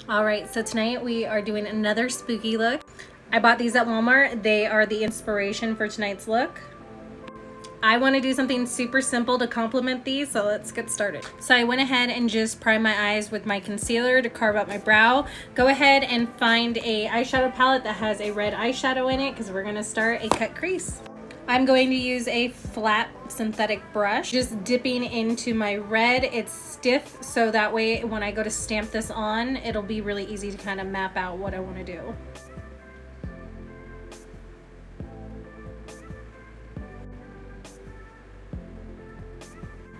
All right, so tonight we are doing another spooky look. I bought these at Walmart. They are the inspiration for tonight's look. I want to do something super simple to complement these, so let's get started. So I went ahead and just primed my eyes with my concealer to carve out my brow. Go ahead and find a eyeshadow palette that has a red eyeshadow in it because we're going to start a cut crease. I'm going to use a flat synthetic brush, just dipping into my red. It's stiff, so that way when I go to stamp this on, it'll be really easy to kind of map out what I want to do.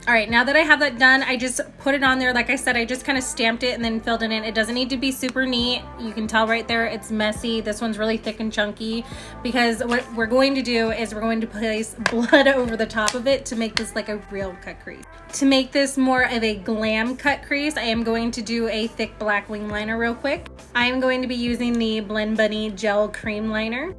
All right, now that I have that done, I just put it on there. Like I said, I just kind of stamped it and then filled it in. It doesn't need to be super neat. You can tell right there it's messy. This one's really thick and chunky because what we're going to do is we're going to place blood over the top of it to make this like a real cut crease. To make this more of a glam cut crease, I am going to do a thick black wing liner real quick. I am going to be using the Blend Bunny Gel Cream Liner.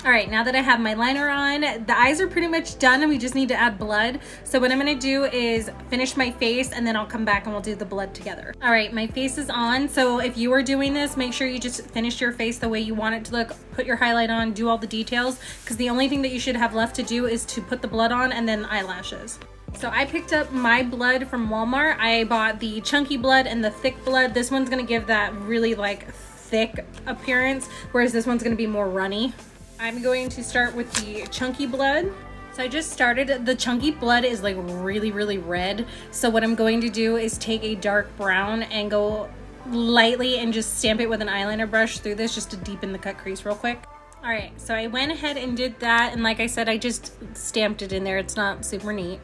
All right, now that I have my liner on, the eyes are pretty much done and we just need to add blood. So what I'm gonna do is finish my face and then I'll come back and we'll do the blood together. All right, my face is on. So if you are doing this, make sure you just finish your face the way you want it to look. Put your highlight on, do all the details, because the only thing that you should have left to do is to put the blood on and then eyelashes. So I picked up my blood from Walmart. I bought the chunky blood and the thick blood. This one's gonna give that really like thick appearance, whereas this one's gonna be more runny. I'm going to start with the chunky blood. So I just started. The chunky blood is like really red. So what I'm going to do is take a dark brown and go lightly and just stamp it with an eyeliner brush through this just to deepen the cut crease real quick. All right, so I went ahead and did that. And like I said, I just stamped it in there. It's not super neat.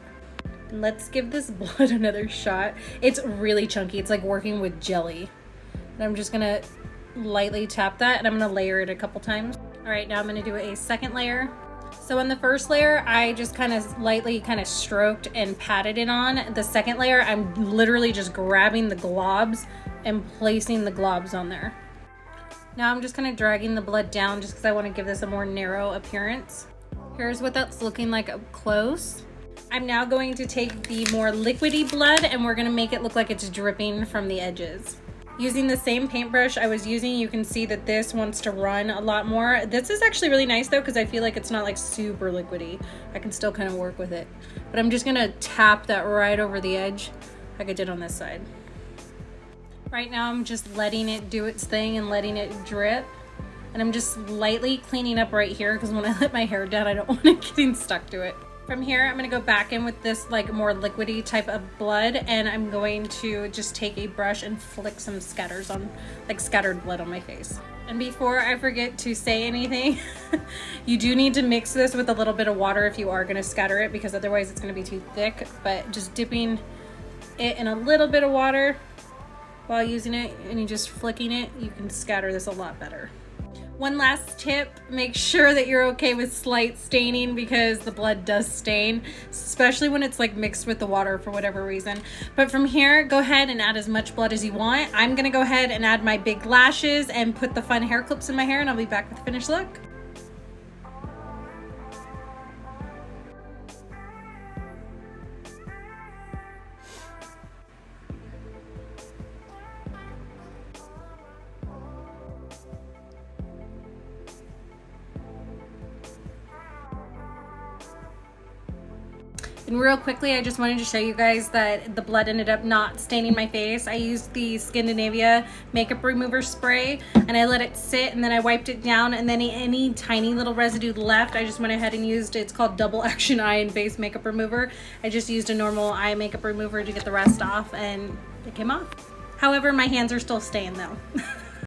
And let's give this blood another shot. It's really chunky. It's like working with jelly. And I'm just gonna lightly tap that and I'm gonna layer it a couple times. All right, now I'm gonna do a second layer. So on the first layer, I just kind of lightly kind of stroked and patted it on. The second layer, I'm literally just grabbing the globs and placing the globs on there. Now I'm just kind of dragging the blood down just because I want to give this a more narrow appearance. Here's what that's looking like up close. I'm now going to take the more liquidy blood and we're gonna make it look like it's dripping from the edges. Using the same paintbrush I was using, you can see that this wants to run a lot more. This is actually really nice though, because I feel like it's not like super liquidy. I can still kind of work with it. But I'm just gonna tap that right over the edge like I did on this side. Right now I'm just letting it do its thing and letting it drip. And I'm just lightly cleaning up right here because when I let my hair down, I don't want it getting stuck to it. From here, I'm gonna go back in with this like more liquidy type of blood and I'm going to just take a brush and flick some scatters on, like scattered blood on my face. And before I forget to say anything, you do need to mix this with a little bit of water if you are gonna scatter it because otherwise it's gonna be too thick. But just dipping it in a little bit of water while using it and you just flicking it, you can scatter this a lot better. One last tip, make sure that you're okay with slight staining because the blood does stain, especially when it's like mixed with the water for whatever reason. But from here, go ahead and add as much blood as you want. I'm gonna go ahead and add my big lashes and put the fun hair clips in my hair and I'll be back with the finished look. And real quickly, I just wanted to show you guys that the blood ended up not staining my face. I used the Scandinavia makeup remover spray and I let it sit and then I wiped it down and then any tiny little residue left, I just went ahead and used, it's called double action eye and face makeup remover. I just used a normal eye makeup remover to get the rest off and it came off. However, my hands are still staying though.